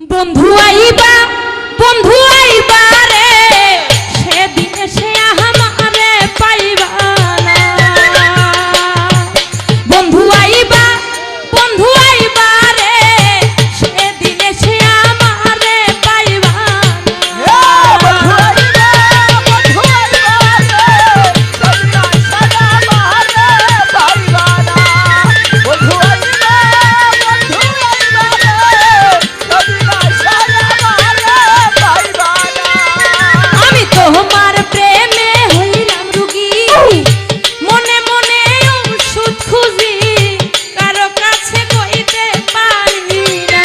বন্ধু আইবা রে সেদিনে সে আমারে পাইবা না। বন্ধু আইবা রে সেদিনে সে আমারে পাইবা না। আমি তোমার প্রেমে হইলাম রুগী, মনে মনে ওষুধ খুঁজি, কারো কাছে কইতে পারি না।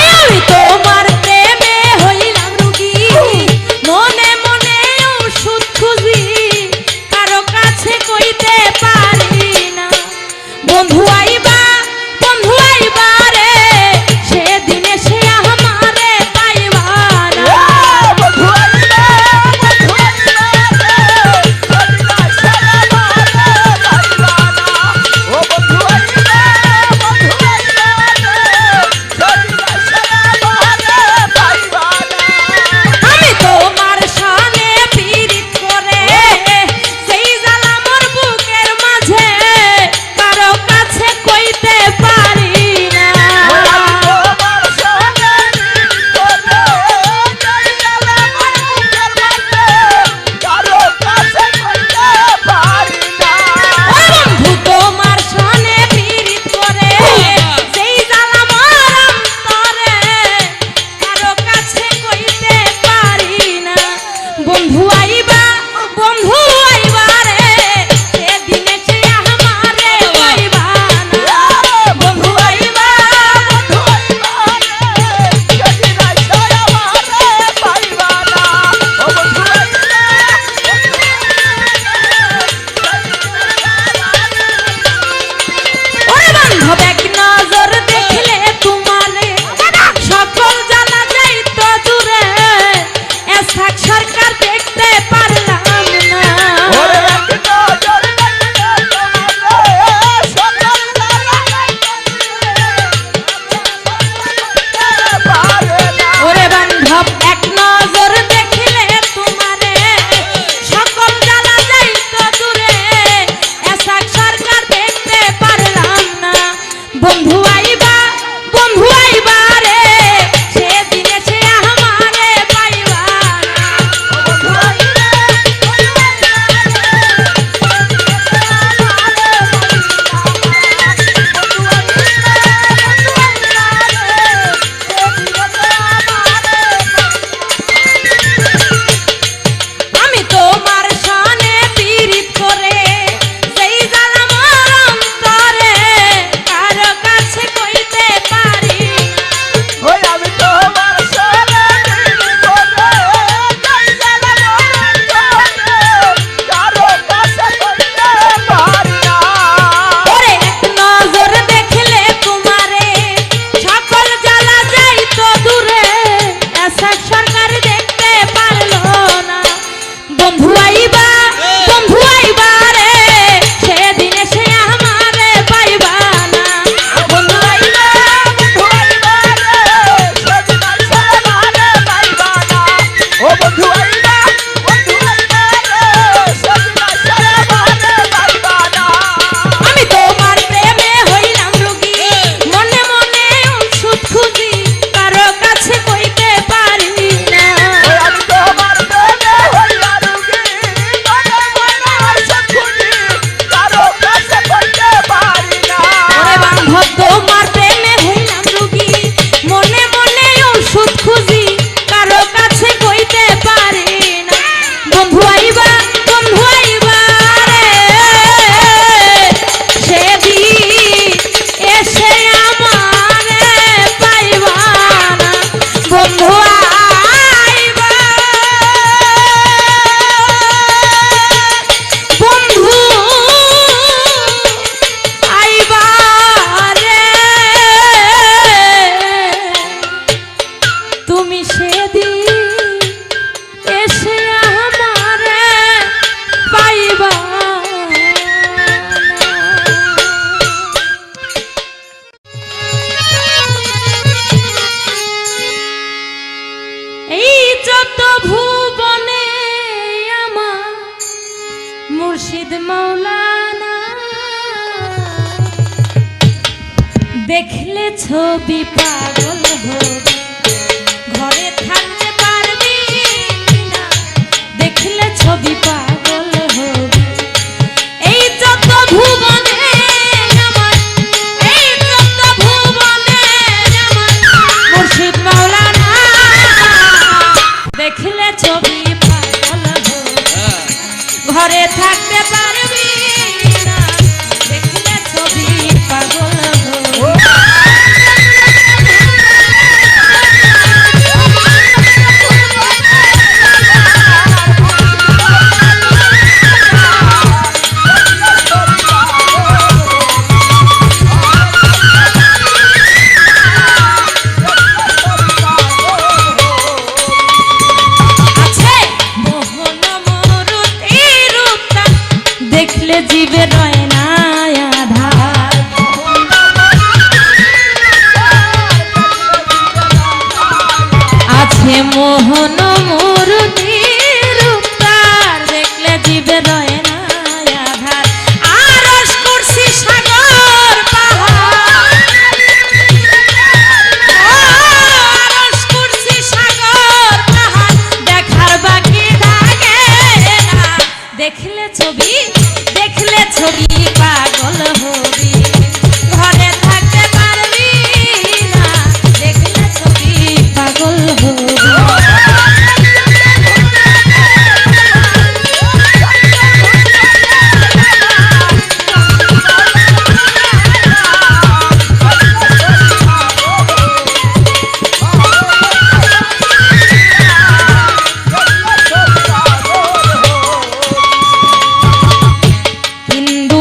আমি তোমার প্রেমে হইলাম রুগী, মনে মনে ওষুধ খুঁজি, কারো কাছে কইতে পারি না। বন্ধু আইবা রে সেদিনে সে আমারে পাইবা না। আমি তোমার শানে পীড়িত করে, সেই জ্বালা মোর বুকের মাঝে, কারো কাছে কইতে পারি না। বন্ধু তোমার শানে পীড়িত করে, সেই জ্বালা মোর অন্তরে, কারো কাছে কইতে পারি না। বন্ধু আইবা রে সেদিনে সে আমারে পাইবা না। বন্ধু আইবা ওরে বান্ধব এক নজর দেখলে তোমারে, সকল জ্বালা যাইতো দূরে, এসাক সরকার দেখতে পারলাম না। ওরে বান্ধব এক নজর দেখলে তোমারে, সকল জ্বালা যাইতো দূরে, এসাক সরকার দেখতে পারলাম না। বন্ধু আইবা রে সেদিনে সে আমারে পাইবা না। দেখলে ছবি পাগল হবি ঘরে থাকতে পারবি না দেখলে ছবি পাগল হবি এই যত ভুবনে আমার এই যত ভুবনে আমার মুর্শিদ মাওলানা দেখলে ছবি পাগল হবি ঘরে থাকতে পারবি না দেখলে ছবি পাগল দেখলে জীবে রয় না আধার আছে মোহন মূর্তির রূপতার দেখলে জীবে রয় না আধার আরশ কুরসি সাগর পাহাড় আরশ কুরসি সাগর পাহাড় দেখার বাকি থাকে না দেখলে ছবি পাগল হবি ঘরে থাকতে পারবি না দেখলে ছবি পাগল হবি হিন্দু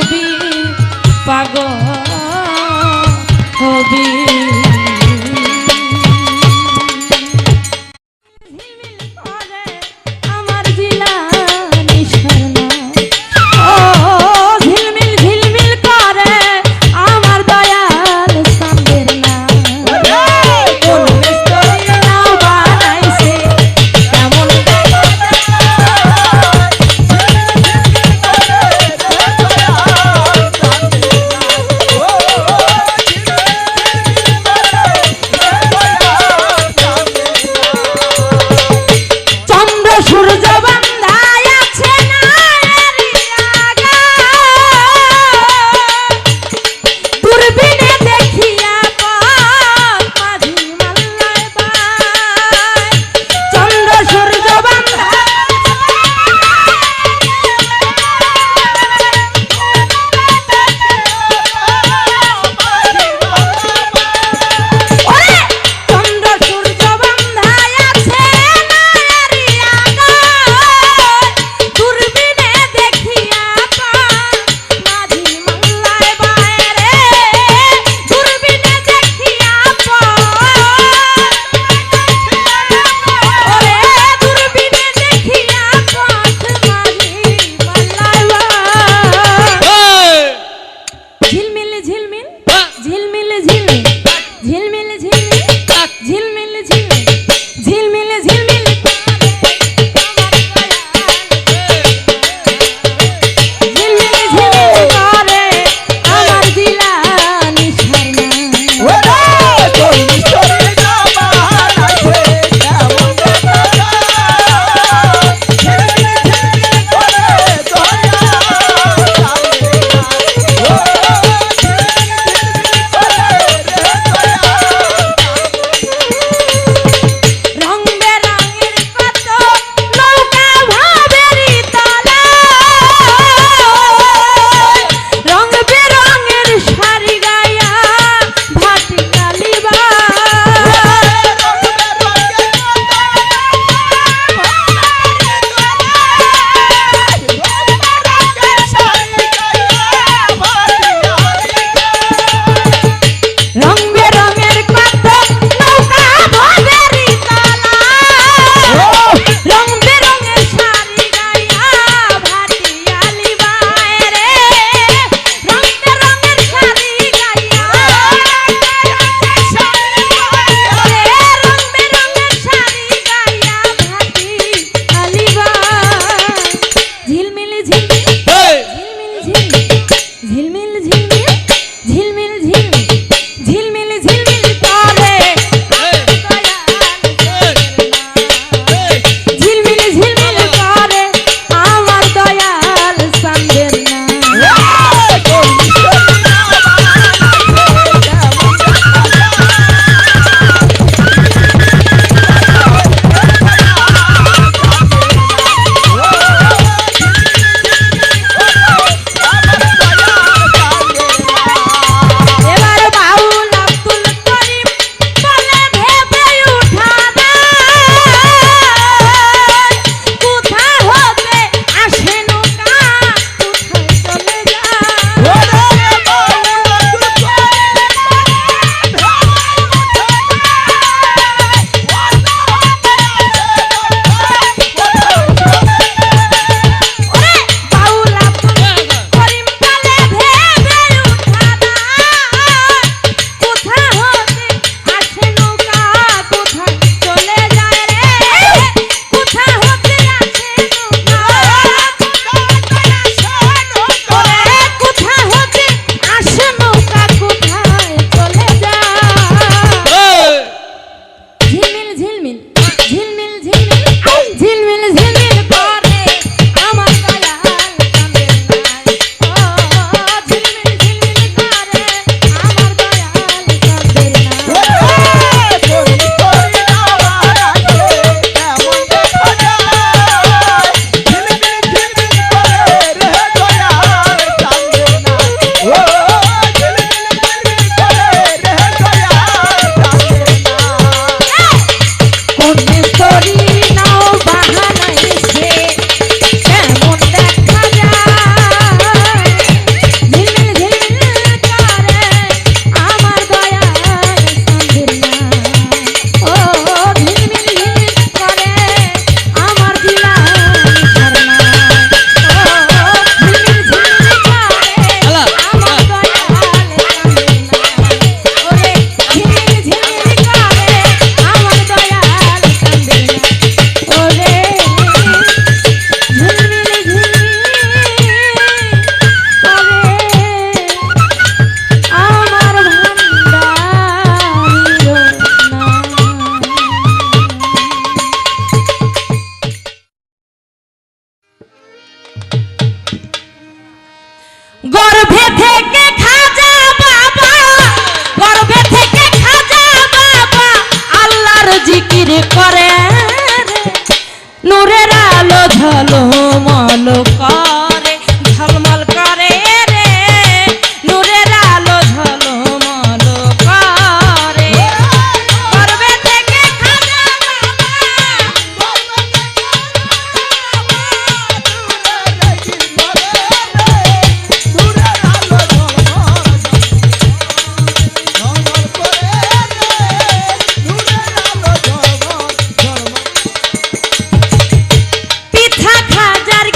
হবি পাগল হবি আমার জিলা নিশানা ও ঝিলমিল ঝিলমিল করে আমার দয়াল সামনের না কোন মিস্ত্রি না বানাইছে কেমন থেকে খাজা বাবা, গর্ভে থেকে খাজা বাবা আল্লাহর জিকির করে রে। নূরের আলো ঝলমল করে, ঝলমল করে রে, নূরের আলো ঝলমল করে। গর্ভে থেকে খাজা বাবা, পিঠা খাজার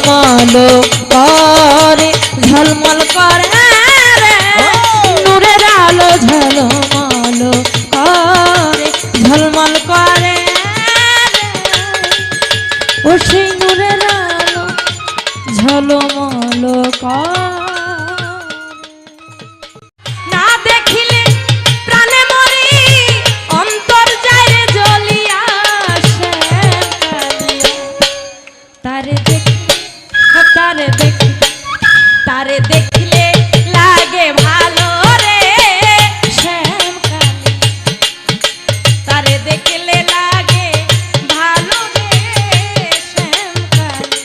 ঝলমল করে ঝলমল করে রে নূরের আলো ঝলমল করে ঝলমল করে ও সেই নূরের আলো ঝলমল করে না দেখিলে প্রাণে মরি অন্তর যায় রে জ্বলিয়া তারে তারে দেখিলে লাগে ভালো রে শ্যামকালী তারে দেখলে লাগে ভালো রে শ্যামকালী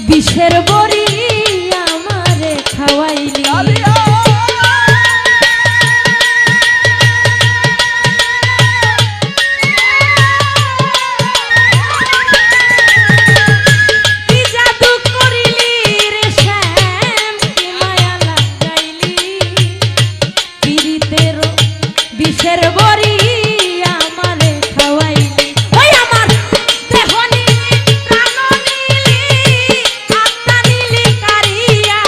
বিষের বড়ি আমারে খাওয়াইলি কি জাদু করিলি রে শ্যাম কি মায়া লাগাইলি পীড়িতের বিষের বড়ি আমারে খাওয়াইলি ওই আমার দেহ নিলি প্রাণ নিলি আত্মা নিলি কারিয়া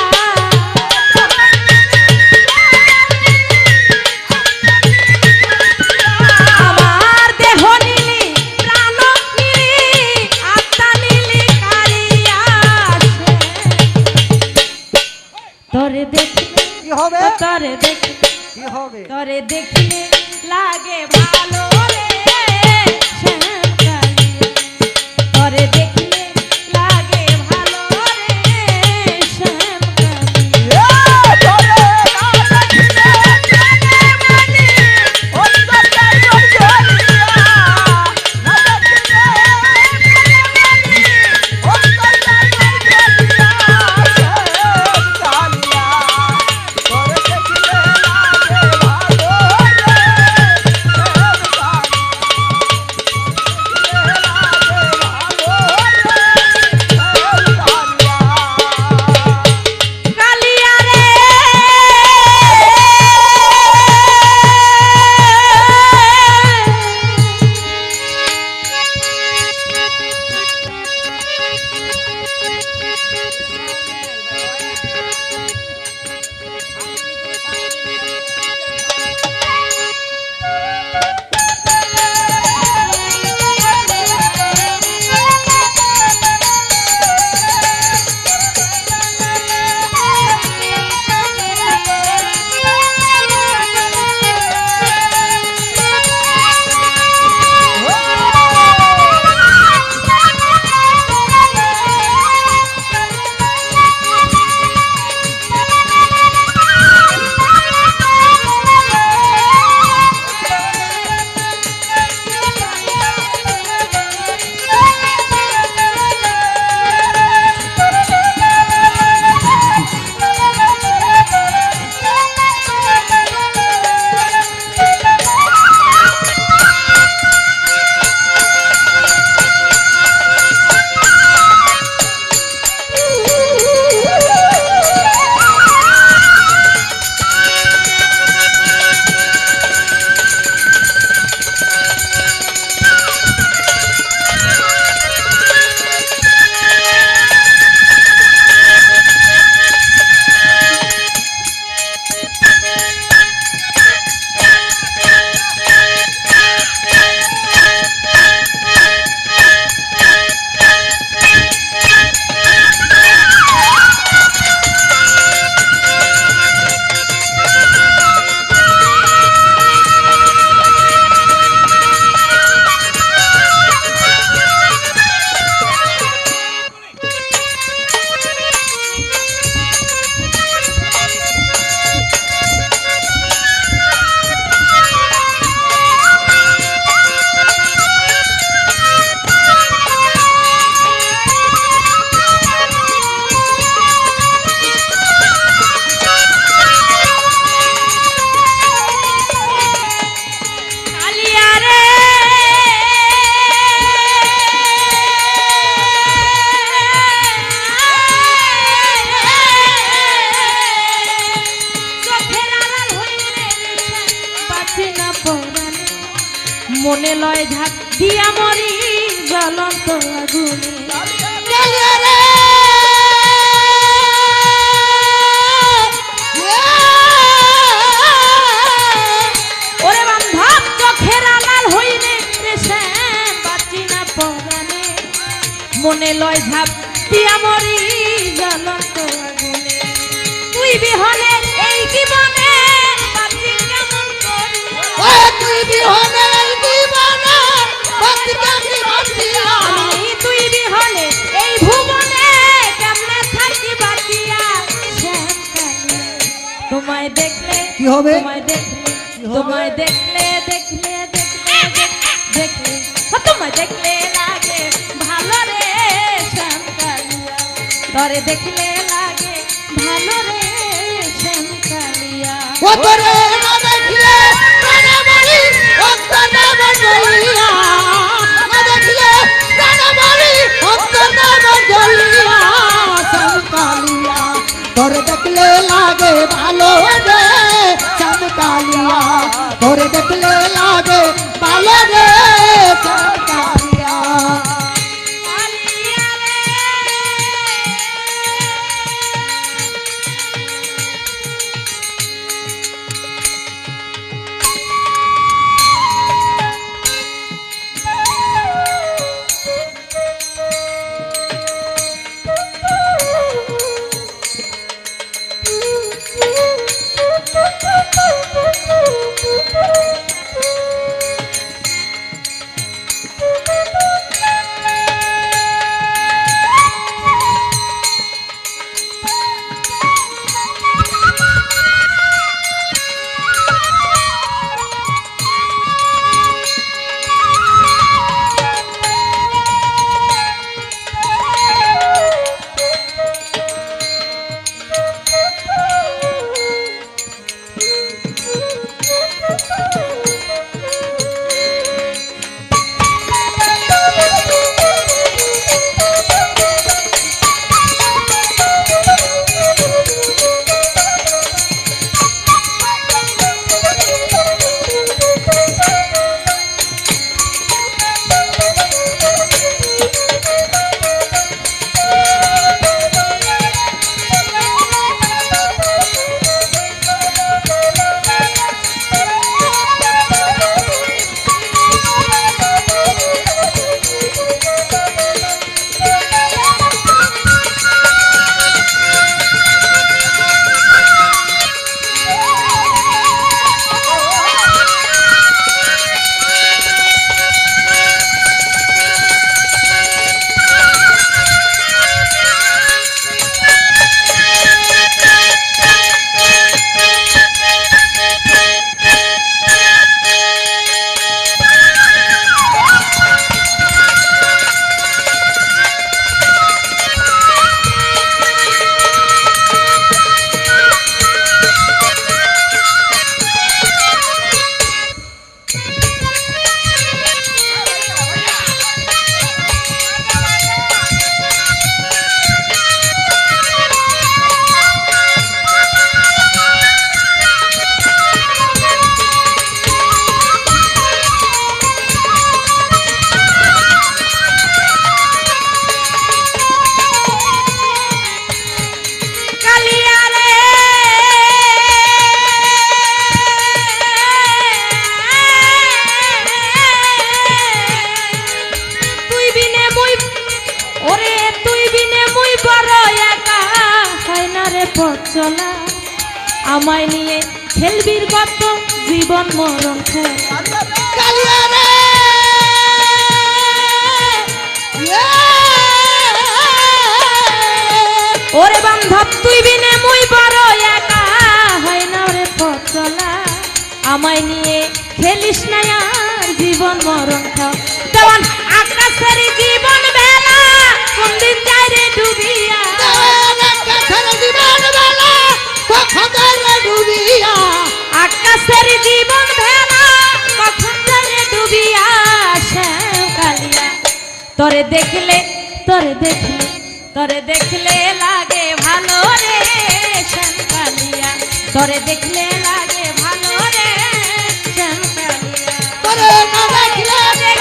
আমার দেহ নিলি প্রাণ নিলি আত্মা নিলি কারিয়া তোরে দেখলে কি হবে তোরে দেখলে কি হবে তোরে দেখলে লাগে ভালো রে শ্যামকালী তোরে দেখলে লাগে ভালো রে শ্যামকালী তোরে লয় ঝাঁপ দিয়া মরি জ্বলন্ত আগুনে কালিয়া রে ওরে বান্ধব চোখের আড়াল হইলে শ্যাম বাঁচি না পরাণে মনে লয় ঝাঁপ দিয়া মরি জ্বলন্ত আগুনে তুই বিহনে এই জীবনে বাঁচি কেমন করি তুই বিহনে এই জীবনে বাঁচি কেমন বাঁচিয়া আমি তুই বিহনে এই ভুবনে কেমনে থাকি বাঁচিয়া শ্যাম কালিয়া তোমায় দেখলে কি হবে? তোমায় দেখলে তোমায় দেখলে দেখলে দেখলে দেখলে তোমায় দেখলে লাগে ভালো রে শ্যাম কালিয়া তরে দেখলে লাগে ভালো রে শ্যাম কালিয়া ও তোরে না দেখলে প্রাণে মরি অন্তরে জ্বলিয়া না দেখলে প্রাণে মরি অন্তরে জ্বলিয়া শ্যাম কালিয়া তোরে দেখলে লাগে ভালো রে শ্যাম কালিয়া তোরে দেখলে লাগে ভালো রে শ্যাম কালিয়া কালিয়া রে চলা আমায় নিয়ে খেলবির কত জীবন মরণ খেলা কালিয়া রে ওরে বান্ধব তুই বিনে মুই বড় একা হয় না রে পথ চলা আমায় নিয়ে খেলিস না আর জীবন মরণ খাও দেওয়ান আকাশের জীবন বেলা কোন দিন যায় রে ডুবিয়া আকাশের জীবন ভেলা কখন যায় রে ডুবিয়া শ্যাম কালিয়া তোরে দেখলে লাগে ভালো রে শ্যাম কালিয়া তোরে দেখলে লাগে ভালো রে শ্যাম কালিয়া তোরে না দেখলে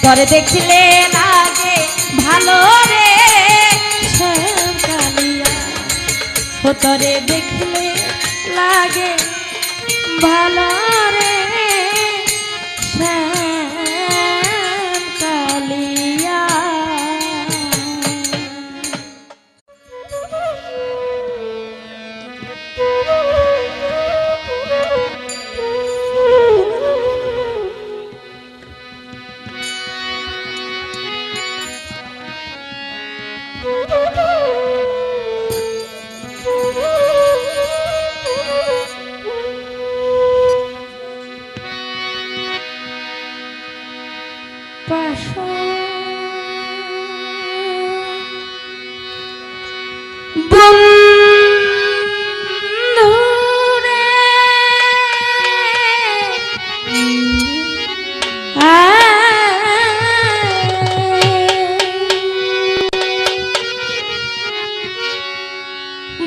তোরে দেখলে লাগে ভালো রে শ্যাম কালিয়া ও তোরে দেখলে লাগে ভালো রে শ্যাম কালিয়া।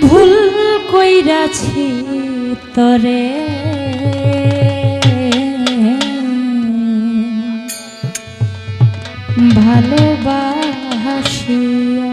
ভুল কইরাছি তরে ভালোবাসিয়া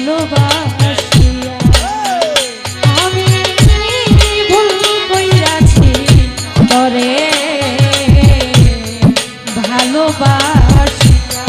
ভালোবাসিয়া আমি ভুল কইরাছি তরে ভালোবাসিয়া।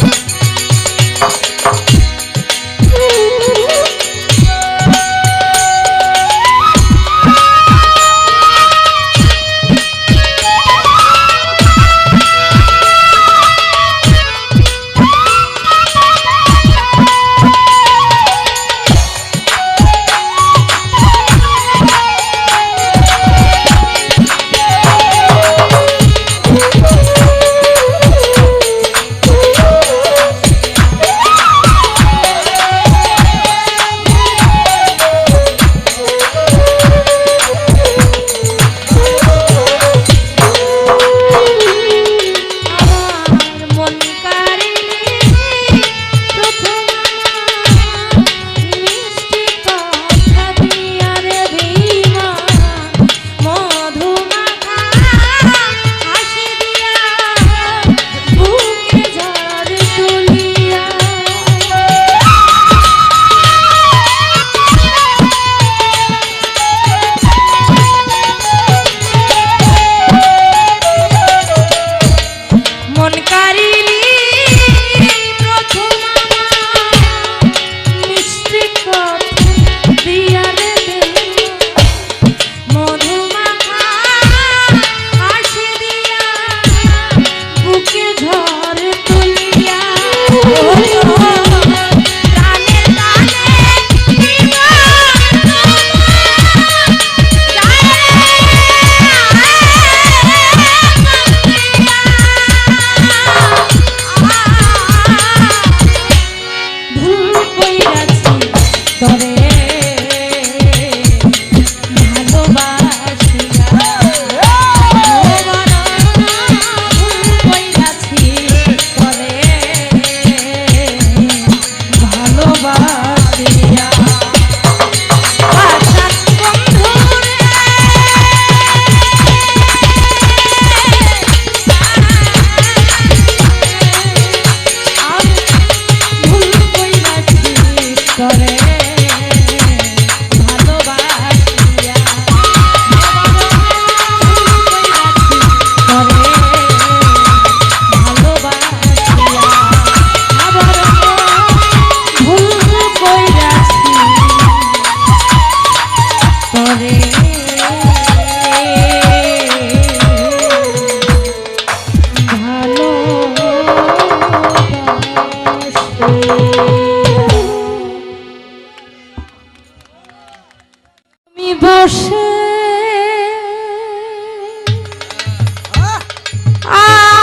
বসে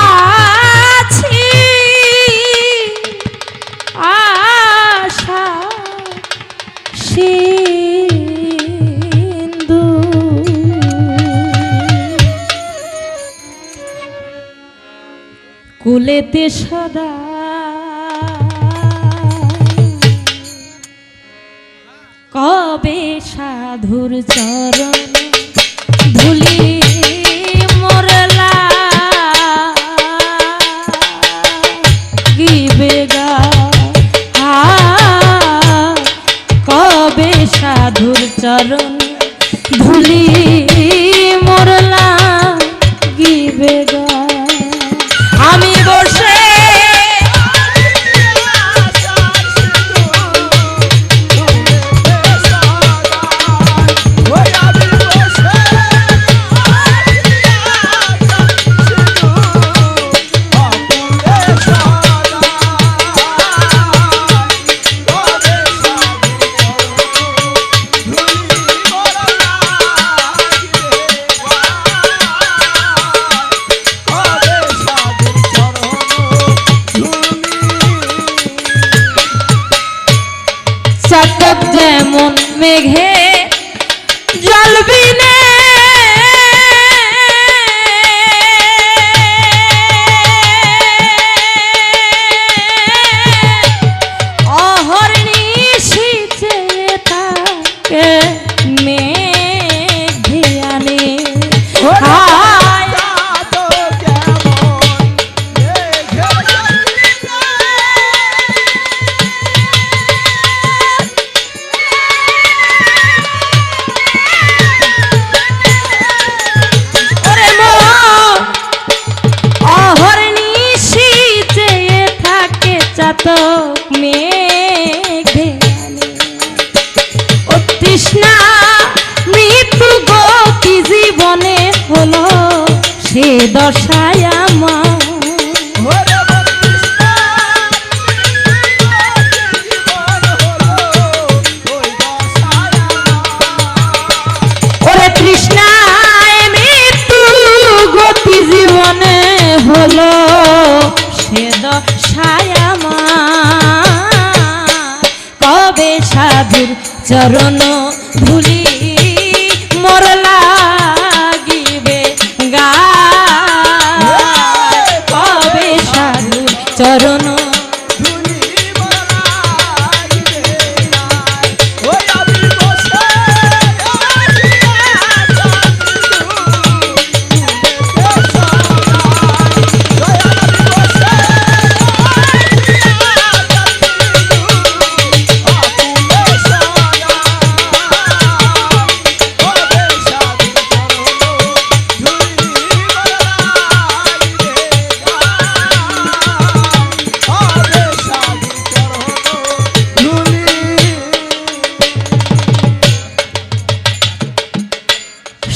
আছি আশা সিন্ধু কুলেতে সদা কবে সাধুর চরণ ধুলি মোরলা গিবে গা কবে সাধুর চরণ ধুলি মোরলা গিবে গা আমি বসে চাতক যেমন মেঘে জল বিনে অহর্নি শীতে থাকে মেঘে আনে চাতক মেঘে আনে। ও তৃষ্ণা মৃত্যু গতি জীবনে হলো সে দশায় আমার। ওরে তৃষ্ণায় মৃত্যু গতি জীবনে হলো সে দশায় আমার। কবে সাধুর চরণ ধুলি মোর লাগিবে গায়। কবে সাধুর চরণ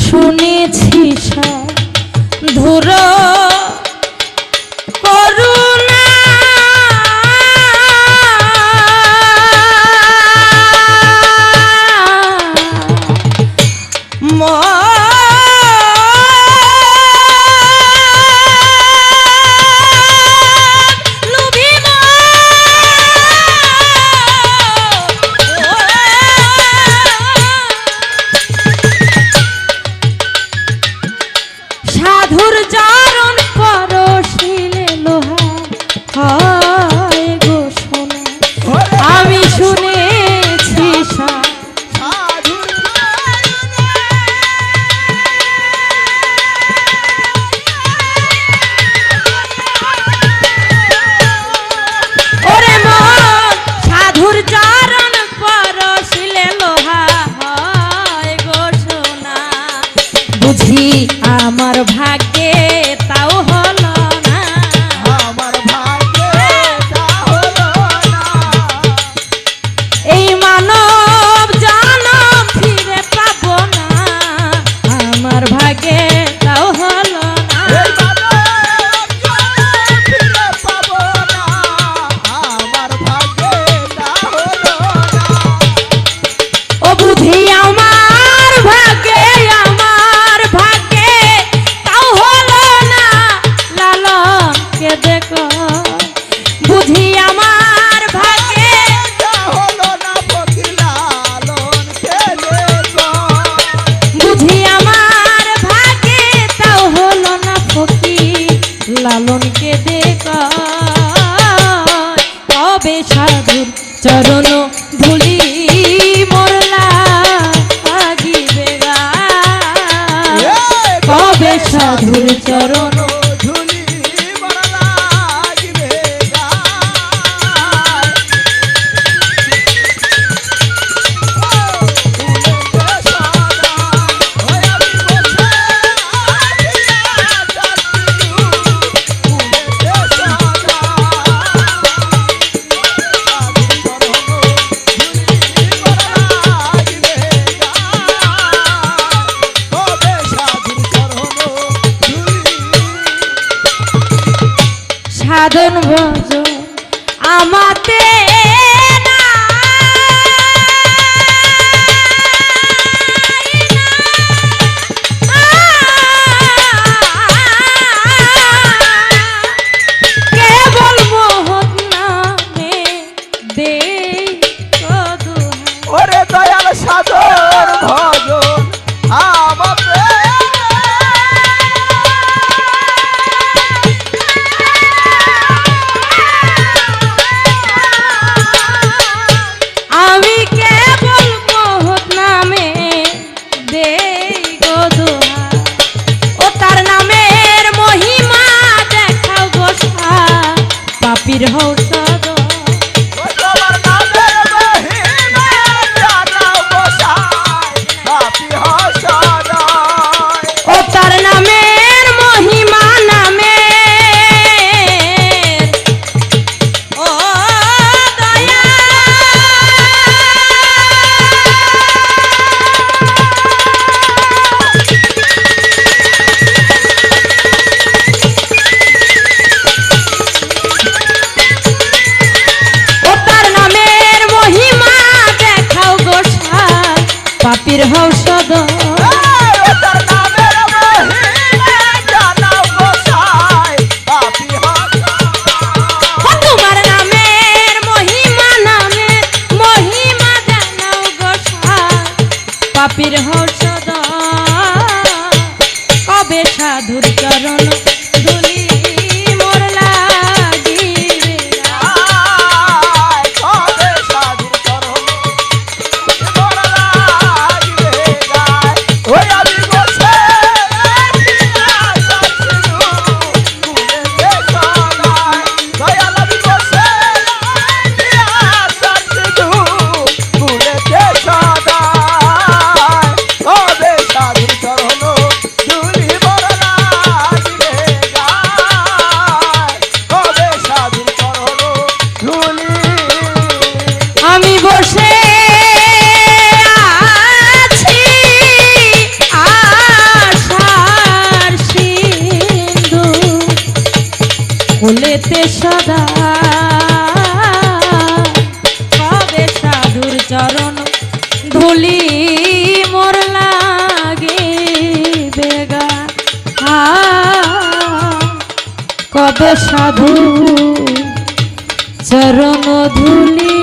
শুনেছি ধুর করুণা সাধুর চরণ পরশিলে লোহা হয় গো সোনা। আমি শুনেছি ওরে মন সাধুর চরণ পরশিলে লোহা হয় গো সোনা। বুঝি আমার ভাগ্যে তাও হলো না, আমার ভাগ্যে তা হলো না। এই মানব জনম ফিরে পাবো না, আমার ভাগ্যে তাও হলো না। এই মানব জনম ফিরে পাবো না, আমার ভাগ্যে তা হলো না। ও বুঝি আমার ভাগ্যে তাও হলো না, লালনকে দেখো। বুঝি আমার ভাগ্যে তা হলো না, ফকির লালনকে দেখো। বুঝি আমার ভাগ্যে তাও হলো না, ফকির লালনকে দেখো। কবে সাধুর চরণ ধুলি মোর লাগিবে গায়। কবে সাধুর চরণ ধুলি মোর লাগিবে গায়। ফুলেতে সাদা হয়ে আমি বসে আছি যাত্রী। ফুলেতে সাদা সাধন ভজন আমাতে কেবল মোহন নামে দে ওরে দয়াল সাধন ভজন আমাতে আমি কেবল মোহন নামে দে গো দোহা। ও তার নামের মহিমা দেখাও গোসা, পাপীর হও সদা। তোমার নামের মহিমা জানাও গোসাই, পাপী হও সদাই। ও তার নামের মহিমা নামের ও পাপীর হও সদর ও তার নামের মহিমা জানাও গোসাই পাপী হসদয় ও তোমার নামের মহিমা জানাও গোসাই পাপীর হও সদর কবে সাধুর চরণ ধুলি মোর লাগিবে কবে সাধুর চরণ মোর লাগিবে গায় ওই আমি বসে আমি বসে আছি আশার সিন্ধু কুলেতে সদা কবে সাধুর চরণ ধুলি মোর লাগে বেগা কবে সাধু চরণ ধুলি